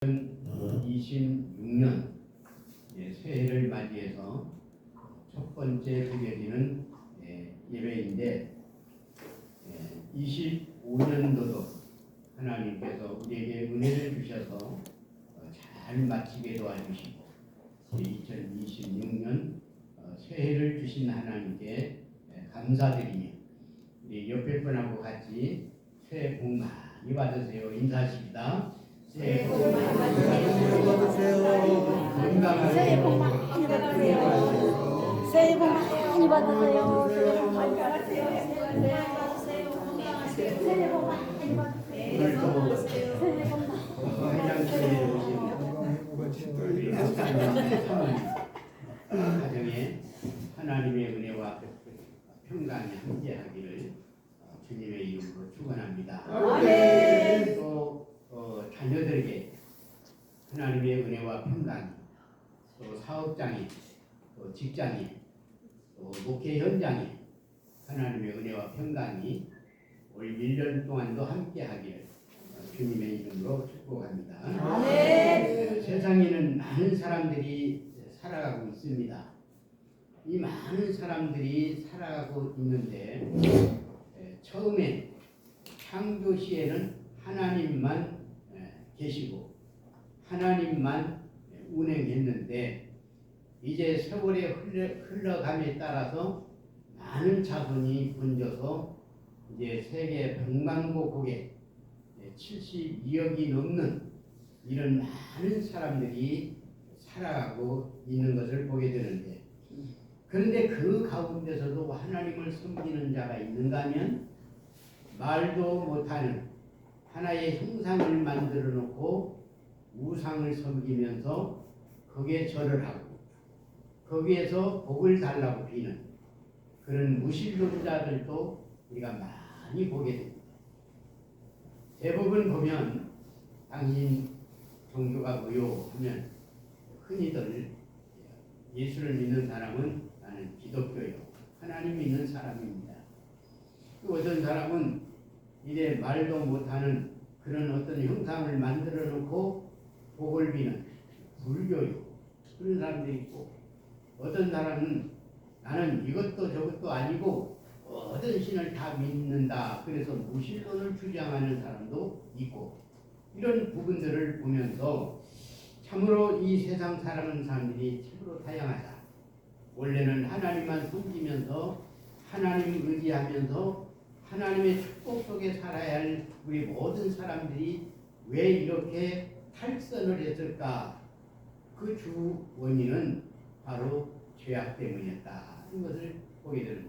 2026년 새해를 맞이해서 첫 번째 드려지는 예배인데 25년도도 하나님께서 우리에게 은혜를 주셔서 잘 마치게 도와주시고 2026년 새해를 주신 하나님께 감사드리며 우리 옆에 분하고 같이 새해 복 많이 받으세요. 인사하십니다. 새해 복 많이 받으세요. 건강하세요. 새해 복 많이 받으세요. 새해 복 많이 받으세요. 새해 복 많이 받으세요. 새해 복 많이 받으세요. 오늘도 회장실에 오신 우리 가정에 하나님의 은혜와 평강이 함께하기를 주님의 이름으로 축원합니다. 아멘. 또 자녀들에게 하나님의 은혜와 평강이, 또 사업장에, 또 직장에, 또 목회 현장에 하나님의 은혜와 평강이 올 1년 동안도 함께하기를 주님의 이름으로 축복합니다. 아멘. 세상에는 많은 사람들이 살아가고 있습니다. 이 많은 사람들이 살아가고 있는데 처음에 창조 시에는 하나님만 계시고 하나님만 운행했는데 이제 세월의 흘러감에 따라서 많은 자손이 번져서 이제 세계 백만국에 72억이 넘는 이런 많은 사람들이 살아가고 있는 것을 보게 되는데, 그런데 그 가운데서도 하나님을 섬기는 자가 있는가 하면 말도 못하는 하나의 형상을 만들어 놓고 우상을 섬기면서 거기에 절을 하고 거기에서 복을 달라고 비는 그런 무신론자들도 우리가 많이 보게 됩니다. 대부분 보면 당신 종교가 뭐요 하면 흔히들 예수를 믿는 사람은 나는 기독교요, 하나님 믿는 사람입니다. 또 어떤 사람은 이래 말도 못하는 그런 어떤 형상을 만들어 놓고 복을 비는 불교요, 그런 사람들이 있고, 어떤 사람은 나는 이것도 저것도 아니고 모든 신을 다 믿는다, 그래서 무신론을 주장하는 사람도 있고, 이런 부분들을 보면서 참으로 이 세상 살아가는 사람들이 참으로 다양하다. 원래는 하나님만 섬기면서 하나님 의지하면서 하나님의 축복 속에 살아야 할 우리 모든 사람들이 왜 이렇게 탈선을 했을까? 그 주 원인은 바로 죄악 때문이었다 하는 것을 보게 되는데,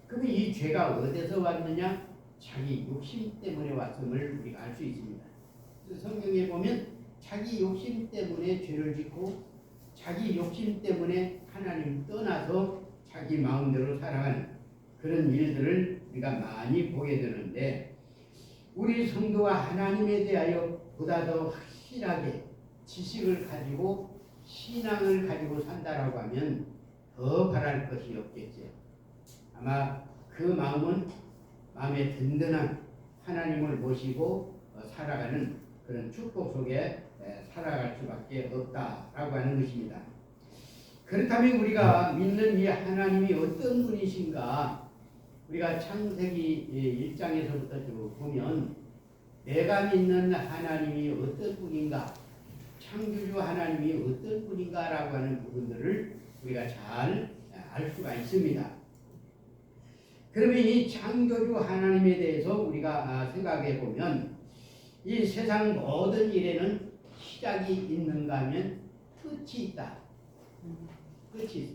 그럼 이 죄가 어디서 왔느냐? 자기 욕심 때문에 왔음을 우리가 알 수 있습니다. 성경에 보면 자기 욕심 때문에 죄를 짓고 자기 욕심 때문에 하나님 떠나서 자기 마음대로 살아가는 그런 일들을 우리가 많이 보게 되는데, 우리 성도가 하나님에 대하여 보다 더 확실하게 지식을 가지고 신앙을 가지고 산다라고 하면 더 바랄 것이 없겠죠. 아마 그 마음은 마음에 든든한 하나님을 모시고 살아가는 그런 축복 속에 살아갈 수밖에 없다라고 하는 것입니다. 그렇다면 우리가 믿는 이 하나님이 어떤 분이신가? 우리가 창세기 1장에서부터 쭉 보면 내가 믿는 하나님이 어떤 분인가, 창조주 하나님이 어떤 분인가라고 하는 부분들을 우리가 잘 알 수가 있습니다. 그러면 이 창조주 하나님에 대해서 우리가 생각해 보면 이 세상 모든 일에는 시작이 있는가 하면 끝이 있다. 끝이 있어.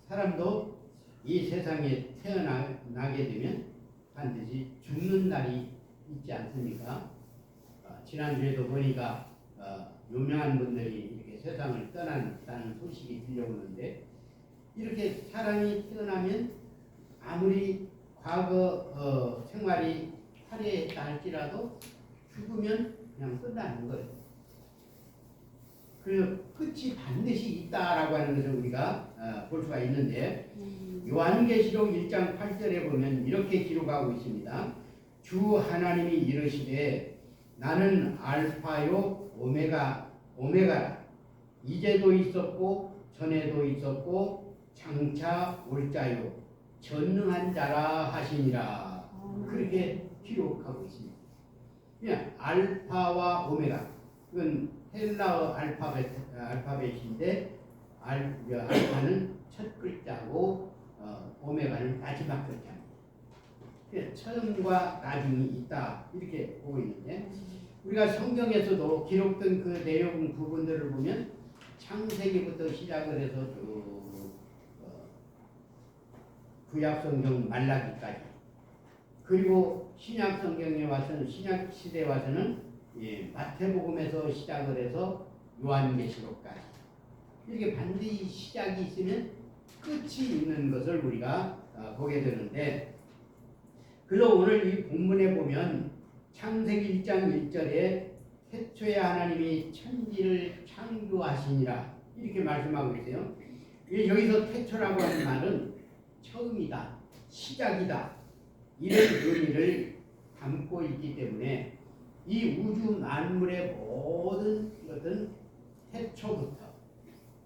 사람도 이 세상에 태어나게 되면 반드시 죽는 날이 있지 않습니까? 지난주에도 보니까 유명한 분들이 이렇게 세상을 떠난다는 소식이 들려오는데, 이렇게 사람이 태어나면 아무리 과거 생활이 화려했다 할지라도 죽으면 그냥 끝나는 거예요. 그래서 끝이 반드시 있다라고 하는 것을 우리가 볼 수가 있는데, 요한계시록 1장 8절에 보면 이렇게 기록하고 있습니다. 주 하나님이 이르시되 나는 알파요 오메가라. 이제도 있었고 전에도 있었고 장차 올 자요 전능한 자라 하시니라. 그렇게 기록하고 있습니다. 그냥 알파와 오메가, 그건 헬라어 알파벳인데 알파는 첫 글자고 오메가는 마지막 글자입니다. 처음과 나중이 있다 이렇게 보고 있는데, 우리가 성경에서도 기록된 그 내용 부분들을 보면 창세기부터 시작을 해서 쭉 구약성경 말라기까지, 그리고 신약성경에 와서는 신약 시대에 와서는 마태복음에서 시작을 해서 요한계시록까지, 이렇게 반드시 시작이 있으면 끝이 있는 것을 우리가 보게 되는데, 그래서 오늘 이 본문에 보면 창세기 1장 1절에 태초에 하나님이 천지를 창조하시니라 이렇게 말씀하고 있어요. 여기서 태초라고 하는 말은 처음이다, 시작이다, 이런 의미를 담고 있기 때문에 이 우주 만물의 모든 것은 태초부터,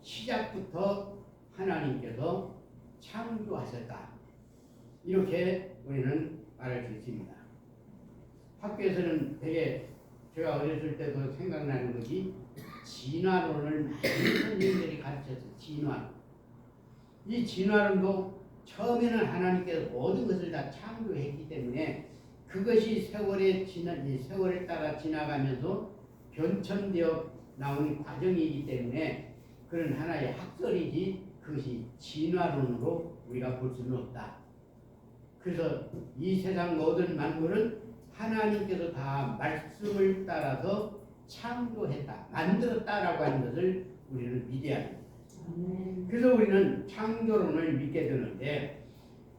시작부터 하나님께서 창조하셨다, 이렇게 우리는 말할 수 있습니다. 학교에서는 되게 제가 어렸을 때도 생각나는 것이 진화론을 많은 선생님들이 가르쳤어요. 진화론. 이 진화론도 처음에는 하나님께서 모든 것을 다 창조했기 때문에 그것이 세월을 따라 지나가면서 변천되어 나오는 과정이기 때문에 그런 하나의 학설이지 그것이 진화론으로 우리가 볼 수는 없다. 그래서 이 세상 모든 만물은 하나님께서 다 말씀을 따라서 창조했다, 만들었다라고 하는 것을 우리는 믿어야 합니다. 그래서 우리는 창조론을 믿게 되는데,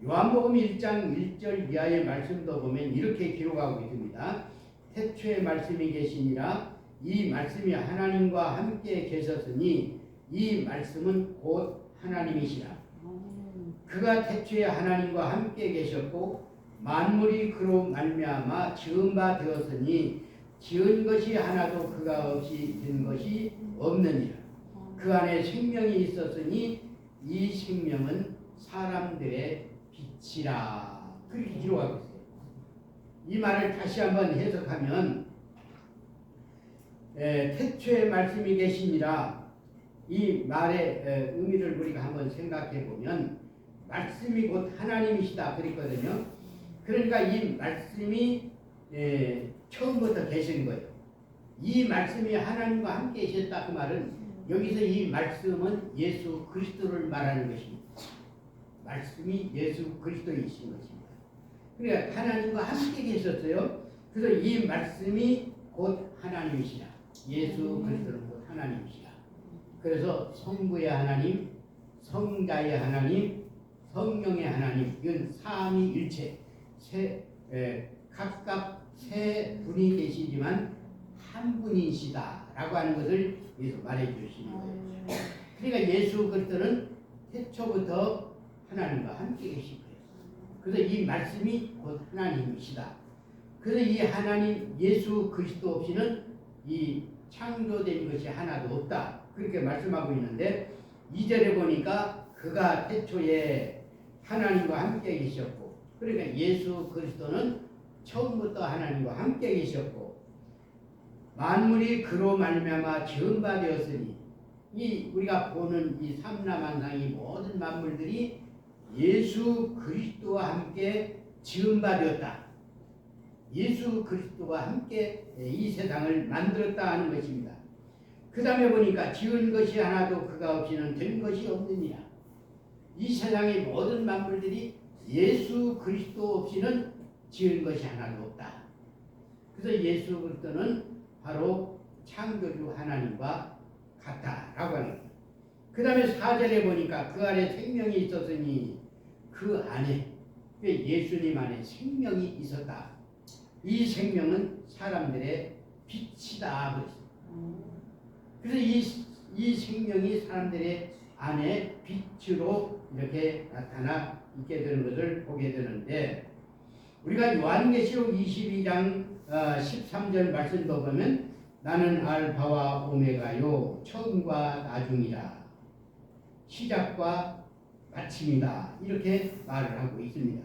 요한복음 1장 1절 이하의 말씀도 보면 이렇게 기록하고 있습니다. 태초에 말씀이 계시니라. 이 말씀이 하나님과 함께 계셨으니 이 말씀은 곧 하나님이시라. 그가 태초에 하나님과 함께 계셨고 만물이 그로 말미암아 지은 바 되었으니 지은 것이 하나도 그가 없이 된 것이 없느니라. 그 안에 생명이 있었으니 이 생명은 사람들의 빛이라. 그렇게 기록하고 있어요. 이 말을 다시 한번 해석하면 태초에 말씀이 계시니라, 이 말의 의미를 우리가 한번 생각해 보면 말씀이 곧 하나님이시다 그랬거든요. 그러니까 이 말씀이 처음부터 계신 거예요. 이 말씀이 하나님과 함께 계셨다 그 말은 여기서 이 말씀은 예수 그리스도를 말하는 것입니다. 말씀이 예수 그리스도이신 것입니다. 그러니까 하나님과 함께 계셨어요. 그래서 이 말씀이 곧 하나님이시라. 예수 그리스도는 곧 하나님이시라. 그래서 성부의 하나님, 성자의 하나님, 성령의 하나님, 이건 삼위일체, 각각 세 분이 계시지만 한 분이시다라고 하는 것을 여기서 말해 주시는 거예요. 그러니까 예수 그리스도는 태초부터 하나님과 함께 계신 거예요. 그래서 이 말씀이 곧 하나님이시다. 그래서 이 하나님 예수 그리스도 없이는 이 창조된 것이 하나도 없다. 그렇게 말씀하고 있는데 2절에 보니까 그가 태초에 하나님과 함께 계셨고, 그러니까 예수 그리스도는 처음부터 하나님과 함께 계셨고 만물이 그로 말미암아 지은 바 되었으니, 이 우리가 보는 이 삼라만상의 모든 만물들이 예수 그리스도와 함께 지은 바 되었다. 예수 그리스도와 함께 이 세상을 만들었다 하는 것입니다. 그 다음에 보니까 지은 것이 하나도 그가 없이는 된 것이 없느니라. 이 세상의 모든 만물들이 예수 그리스도 없이는 지은 것이 하나도 없다. 그래서 예수 그리스도는 바로 창조주 하나님과 같다라고 하는 거예요. 그 다음에 4절에 보니까 그 안에 생명이 있었으니 그 안에, 예수님 안에 생명이 있었다. 이 생명은 사람들의 빛이다 그랬어요. 그래서 이 생명이 사람들의 안에 빛으로 이렇게 나타나 있게 되는 것을 보게 되는데, 우리가 요한계시록 22장 13절 말씀도 보면 나는 알파와 오메가요 처음과 나중이라 시작과 마침이다 이렇게 말을 하고 있습니다.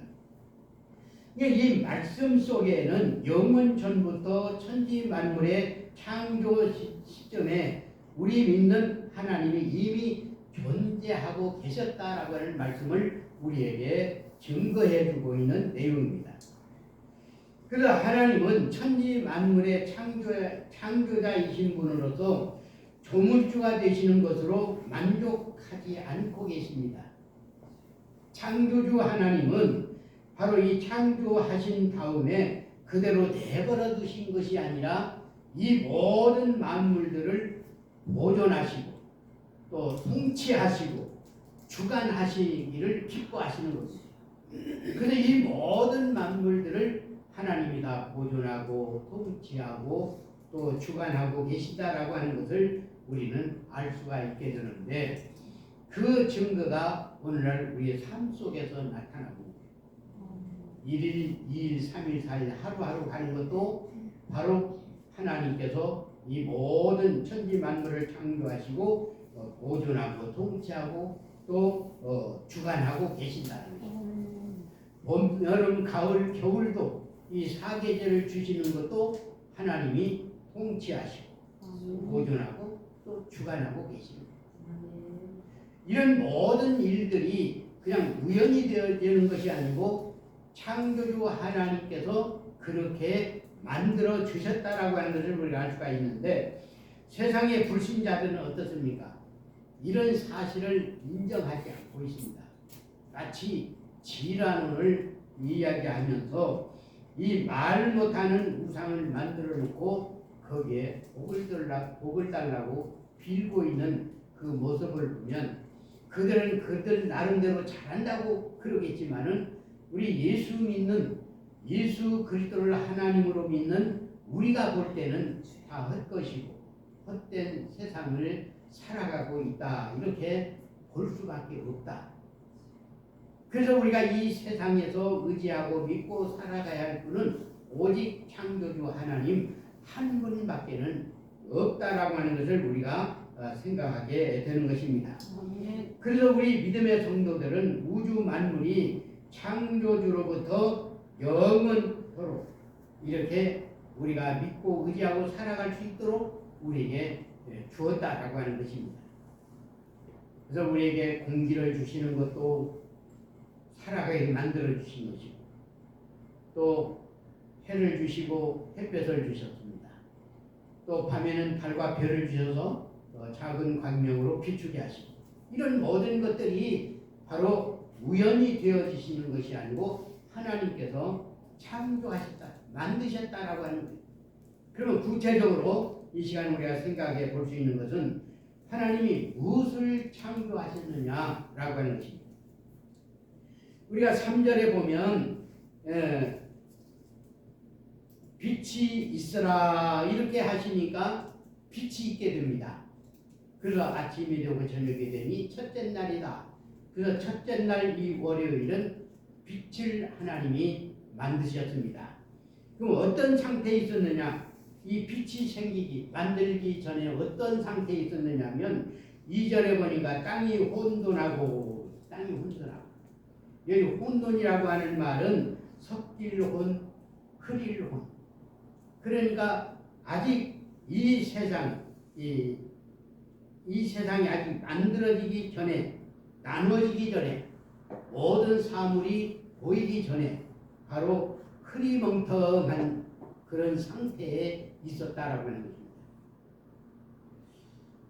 이 말씀 속에는 영원 전부터 천지 만물의 창조 시점에 우리 믿는 하나님이 이미 존재하고 계셨다라고 하는 말씀을 우리에게 증거해 주고 있는 내용입니다. 그래서 하나님은 천지 만물의 창조자이신 분으로서 조물주가 되시는 것으로 만족하지 않고 계십니다. 창조주 하나님은 바로 이 창조하신 다음에 그대로 내버려 두신 것이 아니라 이 모든 만물들을 보존하시고 또 통치하시고 주관하시기를 기뻐하시는 것입니다. 그래서 이 모든 만물들을 하나님이 다 보존하고 통치하고 또 주관하고 계시다라고 하는 것을 우리는 알 수가 있게 되는데 그 증거가 오늘날 우리의 삶 속에서 나타나고 1일, 2일, 3일, 4일 하루하루 가는 것도 바로 하나님께서 이 모든 천지 만물을 창조하시고 보존하고 통치하고 또 주관하고 계신다는 거죠. 봄, 여름, 가을, 겨울도 이 사계절을 주시는 것도 하나님이 통치하시고 보존하고 또 주관하고 계십니다. 이런 모든 일들이 그냥 우연히 되어지는 것이 아니고 창조주 하나님께서 그렇게 만들어 주셨다라고 하는 것을 우리가 알 수가 있는데 세상의 불신자들은 어떻습니까? 이런 사실을 인정하지 않고 있습니다. 마치 지라론을 이야기하면서 이 말 못하는 우상을 만들어 놓고 거기에 복을 달라고 빌고 있는 그 모습을 보면 그들은 그들 나름대로 잘한다고 그러겠지만은 우리 예수 믿는 예수 그리스도를 하나님으로 믿는 우리가 볼 때는 다 헛것이고 헛된 세상을 살아가고 있다 이렇게 볼 수밖에 없다. 그래서 우리가 이 세상에서 의지하고 믿고 살아가야 할 분은 오직 창조주 하나님 한 분밖에는 없다라고 하는 것을 우리가 생각하게 되는 것입니다. 그래서 우리 믿음의 성도들은 우주 만물이 창조주로부터 영원토록 이렇게 우리가 믿고 의지하고 살아갈 수 있도록 우리에게 주었다라고 하는 것입니다. 그래서 우리에게 공기를 주시는 것도 살아가게 만들어 주신 것이고 또 해를 주시고 햇볕을 주셨습니다. 또 밤에는 달과 별을 주셔서 작은 광명으로 비추게 하시고 이런 모든 것들이 바로 우연히 되어지시는 것이 아니고 하나님께서 창조하셨다, 만드셨다라고 하는 거예요. 그러면 구체적으로 이 시간 우리가 생각해 볼 수 있는 것은 하나님이 무엇을 창조하셨느냐라고 하는 것입니다. 우리가 3절에 보면 빛이 있으라 이렇게 하시니까 빛이 있게 됩니다. 그래서 아침이 되고 저녁이 되니 첫째 날이다. 그래서 첫째 날 이 월요일은 빛을 하나님이 만드셨습니다. 그럼 어떤 상태에 있었느냐? 이 빛이 생기기 만들기 전에 어떤 상태에 있었느냐 하면 2절에 보니까 땅이 혼돈하고 여기 혼돈이라고 하는 말은 섞일혼, 흐릴혼. 그러니까 아직 이 세상이 아직 만들어지기 전에 나눠지기 전에 모든 사물이 보이기 전에 바로 흐리멍텅한 그런 상태에 있었다라고 하는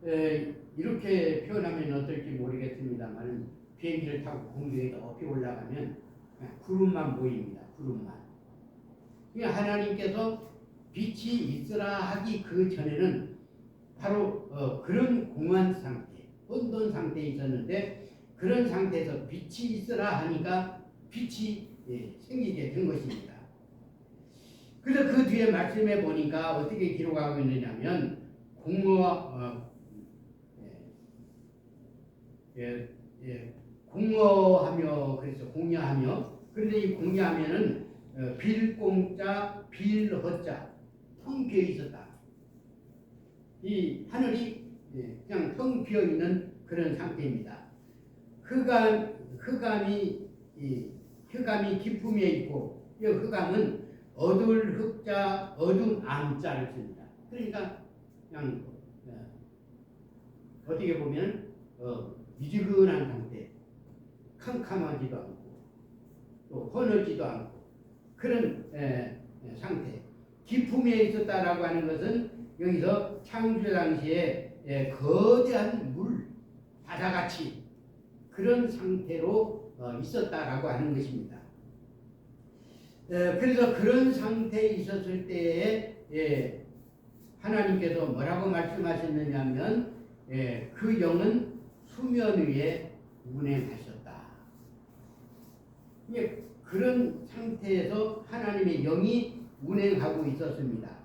것입니다. 이렇게 표현하면 어떨지 모르겠습니다만 비행기를 타고 공중에 높이 올라가면 구름만 보입니다. 구름만. 하나님께서 빛이 있으라 하기 그 전에는 바로 그런 공허한 상태, 혼돈 상태에 있었는데 그런 상태에서 빛이 있으라 하니까 빛이 생기게 된 것입니다. 그래서 그 뒤에 말씀해 보니까 어떻게 기록하고 있느냐면 공허하며 그래서 공야하며 그런데 이 공야하면은 빌공자 빌허자 텅 비어 있었다. 이 하늘이 그냥 텅 비어 있는 그런 상태입니다. 흑암이 기품에 있고, 이 흑암은 어두울 흑자 어둠 암자를 씁니다. 그러니까 그냥 어떻게 보면 미지근한 상태, 캄캄하지도 않고 또 헌하지도 않고 그런 상태. 기품에 있었다라고 하는 것은 여기서 창조 당시에 거대한 물 바다같이 그런 상태로 있었다라고 하는 것입니다. 그래서 그런 상태에 있었을 때에 하나님께서 뭐라고 말씀하셨느냐면 그 영은 수면 위에 운행하셨다. 그런 상태에서 하나님의 영이 운행하고 있었습니다.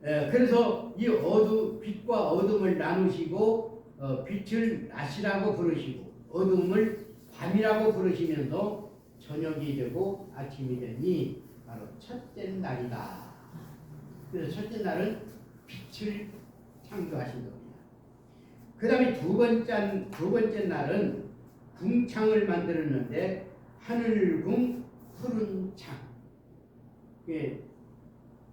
그래서 이 빛과 어둠을 나누시고 빛을 낮이라고 부르시고 어둠을 밤이라고 부르시면서 저녁이 되고 아침이 되니 바로 첫째 날이다. 그래서 첫째 날은 빛을 창조하신 겁니다. 그 다음에 두 번째 날은 궁창을 만들었는데 하늘궁 푸른 창.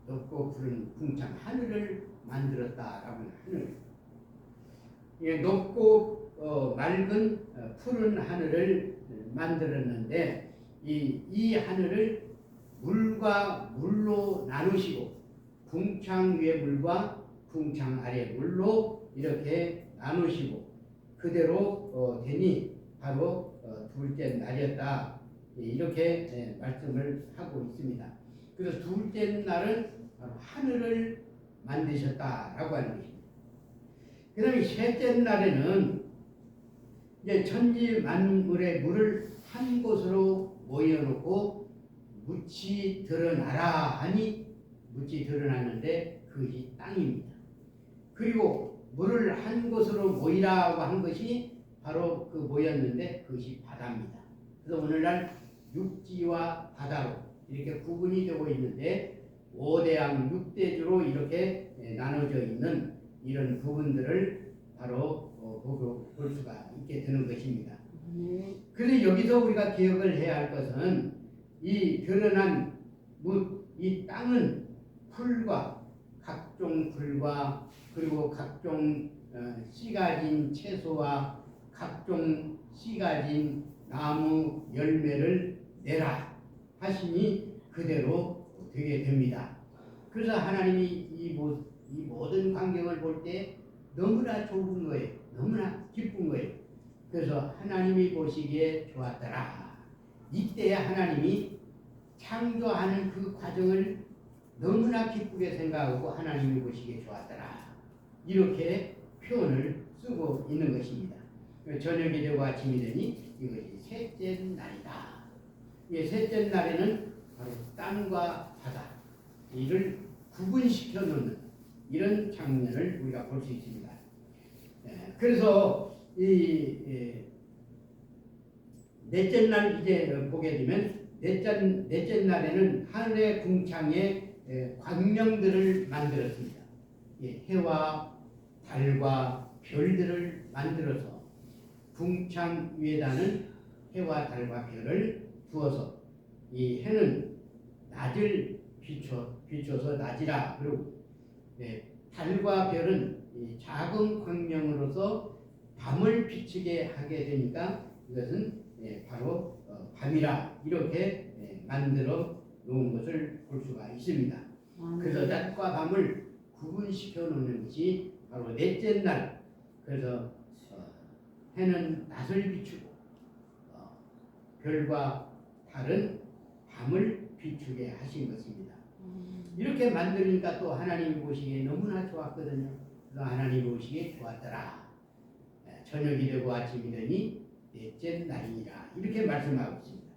높고 푸른 궁창, 하늘을 만들었다라고 하는 하늘. 높고 맑은 푸른 하늘을 만들었는데 이 하늘을 물과 물로 나누시고 궁창 위의 물과 궁창 아래 물로 이렇게 나누시고 그대로 되니 바로 둘째 날이었다. 이렇게 말씀을 하고 있습니다. 그래서 둘째 날은 바로 하늘을 만드셨다라고 하는 것입니다. 그 다음에 셋째 날에는 이제 천지 만물의 물을 한 곳으로 모여놓고 묻이 드러나라 하니 묻이 드러났는데 그것이 땅입니다. 그리고 물을 한 곳으로 모이라고 한 것이 바로 그 모였는데 그것이 바다입니다. 그래서 오늘날 육지와 바다로 이렇게 구분이 되고 있는데 5대양 6대주로 이렇게 나눠져 있는 이런 부분들을 바로 볼 수가 있게 되는 것입니다. 그래서 여기서 우리가 기억을 해야 할 것은 이 드러난 이 땅은 풀과 각종 풀과 그리고 각종 씨 가진 채소와 각종 씨 가진 나무 열매를 내라 하시니 그대로 되게 됩니다. 그래서 하나님이 이 모든 광경을 볼 때 너무나 좋은 거예요. 너무나 기쁜 거예요. 그래서 하나님이 보시기에 좋았더라. 이때 하나님이 창조하는 그 과정을 너무나 기쁘게 생각하고 하나님이 보시기에 좋았더라. 이렇게 표현을 쓰고 있는 것입니다. 저녁이 되고 아침이 되니 이것이 셋째 날이다. 이 셋째 날에는 바로 땅과 바다 이를 구분시켜 놓는 이런 장면을 우리가 볼 수 있습니다. 그래서 이 넷째 날 이제 보게 되면 넷째 날에는 하늘의 궁창에 광명들을 만들었습니다. 해와 달과 별들을 만들어서 궁창 위에다는 해와 달과 별을 두어서 이 해는 낮을 비춰서 낮이라 그러고 달과 별은 작은 광명으로서 밤을 비추게 하게 되니까 이것은 바로 밤이라 이렇게 만들어 놓은 것을 볼 수가 있습니다. 그래서 낮과 밤을 구분시켜 놓는 것이 바로 넷째 날. 그래서 해는 낮을 비추고 별과 달은 밤을 비추게 하신 것입니다. 이렇게 만드니까 또 하나님이 보시기에 너무나 좋았거든요. 그래서 하나님이 보시기에 좋았더라. 저녁이 되고 아침이 되니 넷째 날이니라 이렇게 말씀하고 있습니다.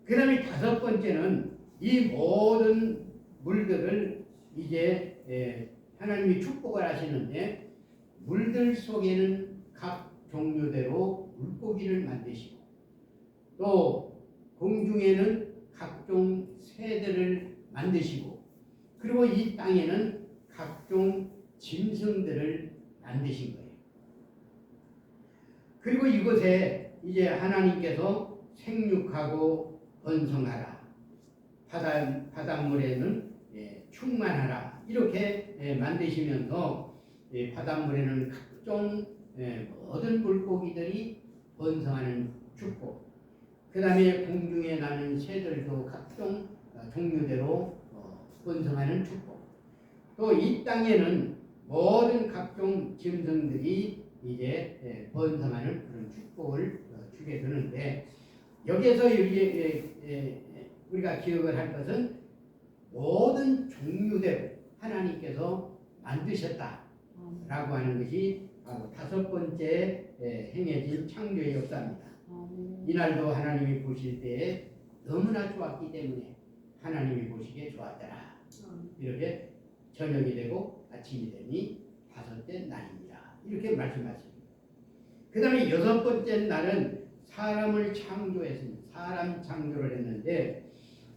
그 다음에 다섯 번째는 이 모든 물들을 이제 하나님이 축복을 하시는데 물들 속에는 각 종류대로 물고기를 만드시고 또 공중에는 각종 새들을 만드시고 그리고 이 땅에는 각종 짐승들을 만드신 거예요. 그리고 이곳에 이제 하나님께서 생육하고 번성하라, 바닷물에는 충만하라 이렇게 만드시면서 바닷물에는 각종 모든 물고기들이 번성하는 축복, 그 다음에 공중에 나는 새들도 각종 종류대로 번성하는 축복, 또 이 땅에는 모든 각종 짐승들이 이제 번성하는 그런 축복을 주게 되는데, 여기에서 우리가 기억을 할 것은 모든 종류대로 하나님께서 만드셨다라고 하는 것이 바로 다섯 번째 행해진 창조의 역사입니다. 이날도 하나님이 보실 때에 너무나 좋았기 때문에 하나님이 보시기에 좋았더라. 이렇게 저녁이 되고 아침이 되니 다섯째 날입니다. 이렇게 말씀하십니다. 그 다음에 여섯 번째 날은 사람을 창조했습니다. 사람 창조를 했는데,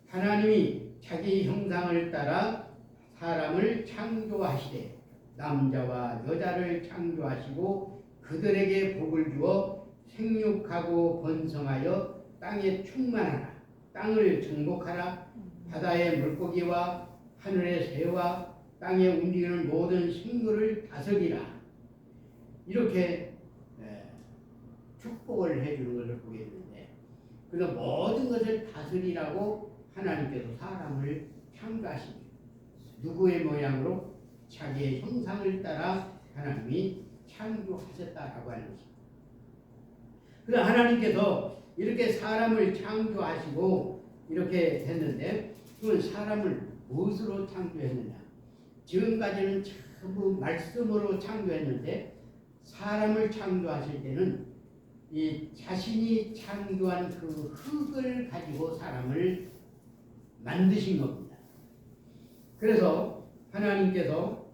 하나님이 자기 형상을 따라 사람을 창조하시되 남자와 여자를 창조하시고 그들에게 복을 주어 생육하고 번성하여 땅에 충만하라, 땅을 정복하라, 바다의 물고기와 하늘의 새와 땅에 움직이는 모든 생물을 다스리라. 이렇게 축복을 해주는 것을 보게 되는데, 그래서 모든 것을 다스리라고 하나님께서 사람을 창조하십니다. 누구의 모양으로? 자기의 형상을 따라 하나님이 창조하셨다라고 하는 것입니다. 그래서 하나님께서 이렇게 사람을 창조하시고 이렇게 했는데, 그건 사람을 무엇으로 창조했느냐? 지금까지는 전부 말씀으로 창조했는데, 사람을 창조하실 때는 이 자신이 창조한 그 흙을 가지고 사람을 만드신 겁니다. 그래서 하나님께서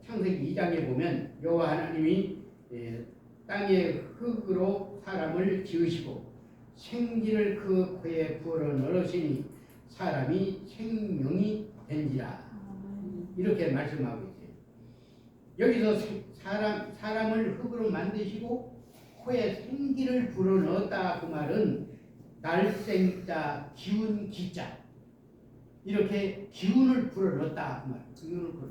창세기 2장에 보면 여호와 하나님이 땅의 흙으로 사람을 지으시고 생기를 그 코에 부어 넣으시니 사람이 생명이 된지라. 이렇게 말씀하고 있어요. 여기서 사람을 흙으로 만드시고 코에 생기를 불어 넣었다, 그 말은 날생자 기운 기자, 이렇게 기운을 불어 넣었다 그 말. 기운을 불어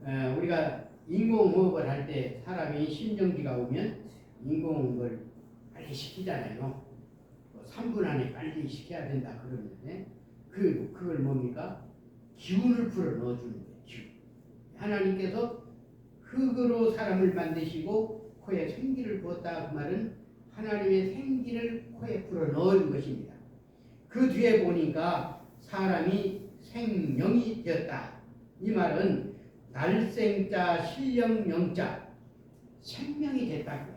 넣었다. 우리가 인공호흡을 할 때 사람이 심정지가 오면 인공호흡을 빨리 시키잖아요. 3분 안에 빨리 시켜야 된다 그러는데, 그걸 뭡니까? 기운을 불어 넣어주는 거예요. 기운. 하나님께서 흙으로 사람을 만드시고 코에 생기를 부었다, 그 말은 하나님의 생기를 코에 불어 넣은 것입니다. 그 뒤에 보니까 사람이 생명이 되었다. 이 말은 날생자 신령명자, 생명이 됐다.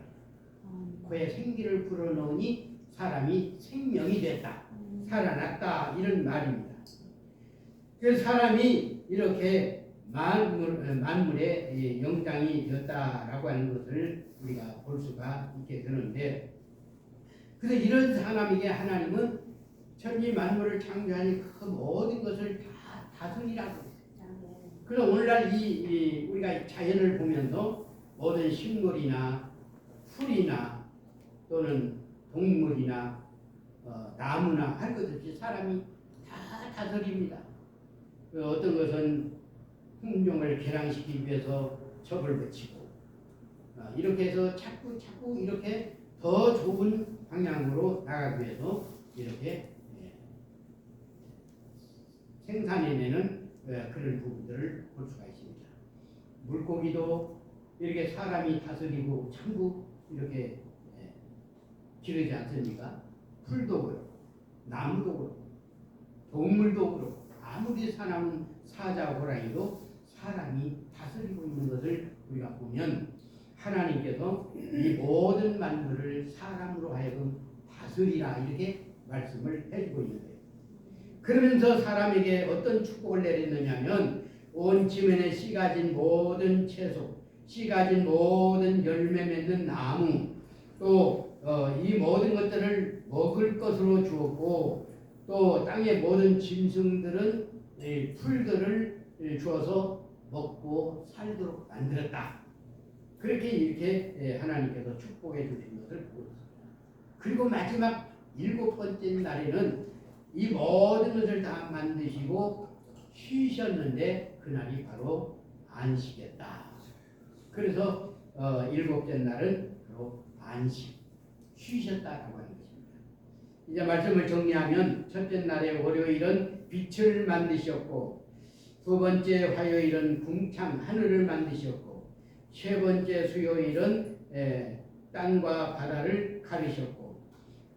코에 생기를 불어 넣으니 사람이 생명이 됐다, 살아났다, 이런 말입니다. 그래서 사람이 이렇게 만물의 영장이 되었다라고 하는 것을 우리가 볼 수가 있게 되는데, 그래서 이런 사람에게 하나님은 천지 만물을 창조하니 그 모든 것을 다 다스리라고 했어요. 그래서 오늘날 우리가 자연을 보면서 모든 식물이나 풀이나 또는 동물이나 나무나 할 것 없이 사람이 다 다스립니다. 어떤 것은 품종을 개량시키기 위해서 접을 붙이고 이렇게 해서 자꾸 이렇게 더 좋은 방향으로 나가기 위해서 이렇게 생산해내는 그런 부분들을 볼 수가 있습니다. 물고기도 이렇게 사람이 다스리고 전부 이렇게 기르지 않습니까? 풀도 그렇고 나무도 그렇고 동물도 그렇고 아무리 사람은 사자 호랑이도 사람이 다스리고 있는 것을 우리가 보면 하나님께서 이 모든 만물을 사람으로 하여금 다스리라, 이렇게 말씀을 해주고 있는 거예요. 그러면서 사람에게 어떤 축복을 내렸느냐면, 온 지면에 씨 가진 모든 채소, 씨 가진 모든 열매 맺는 나무, 또 이 모든 것들을 먹을 것으로 주었고, 또 땅의 모든 짐승들은 풀들을 주어서 먹고 살도록 만들었다. 그렇게 이렇게 하나님께서 축복해 주신 것을 보고 있습니다. 그리고 마지막 7번째 날에는 이 모든 것을 다 만드시고 쉬셨는데 그날이 바로 안식이었다. 그래서 7번째 날은 바로 안식, 쉬셨다라고 하는 것입니다. 이제 말씀을 정리하면 첫째 날의 월요일은 빛을 만드셨고, 두 번째 화요일은 궁창 하늘을 만드셨고, 세 번째 수요일은 땅과 바다를 가리셨고,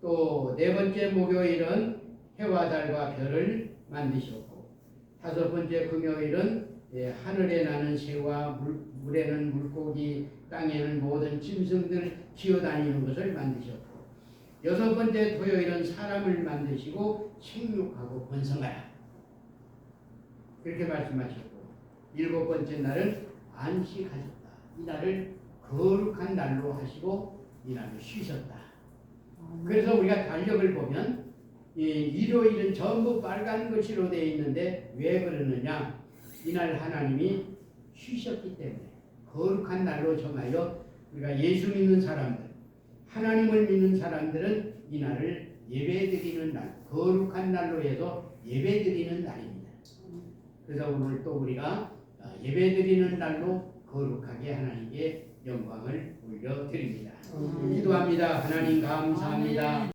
또 네 번째 목요일은 해와 달과 별을 만드셨고, 다섯 번째 금요일은 하늘에 나는 새와 물에는 물고기, 땅에는 모든 짐승들 기어다니는 것을 만드셨고, 여섯 번째 토요일은 사람을 만드시고 생육하고 번성하라. 그렇게 말씀하셨고, 일곱 번째 날은 안식하셨다. 이 날을 거룩한 날로 하시고 이 날을 쉬셨다. 그래서 우리가 달력을 보면 일요일은 전부 빨간 글씨로 되어 있는데 왜 그러느냐? 이날 하나님이 쉬셨기 때문에 거룩한 날로 정하여 우리가 예수 믿는 사람들, 하나님을 믿는 사람들은 이 날을 예배드리는 날, 거룩한 날로 해서 예배드리는 날입니다. 그래서 오늘 또 우리가 예배드리는 날로 거룩하게 하나님께 영광을 올려드립니다. 기도합니다. 하나님 감사합니다.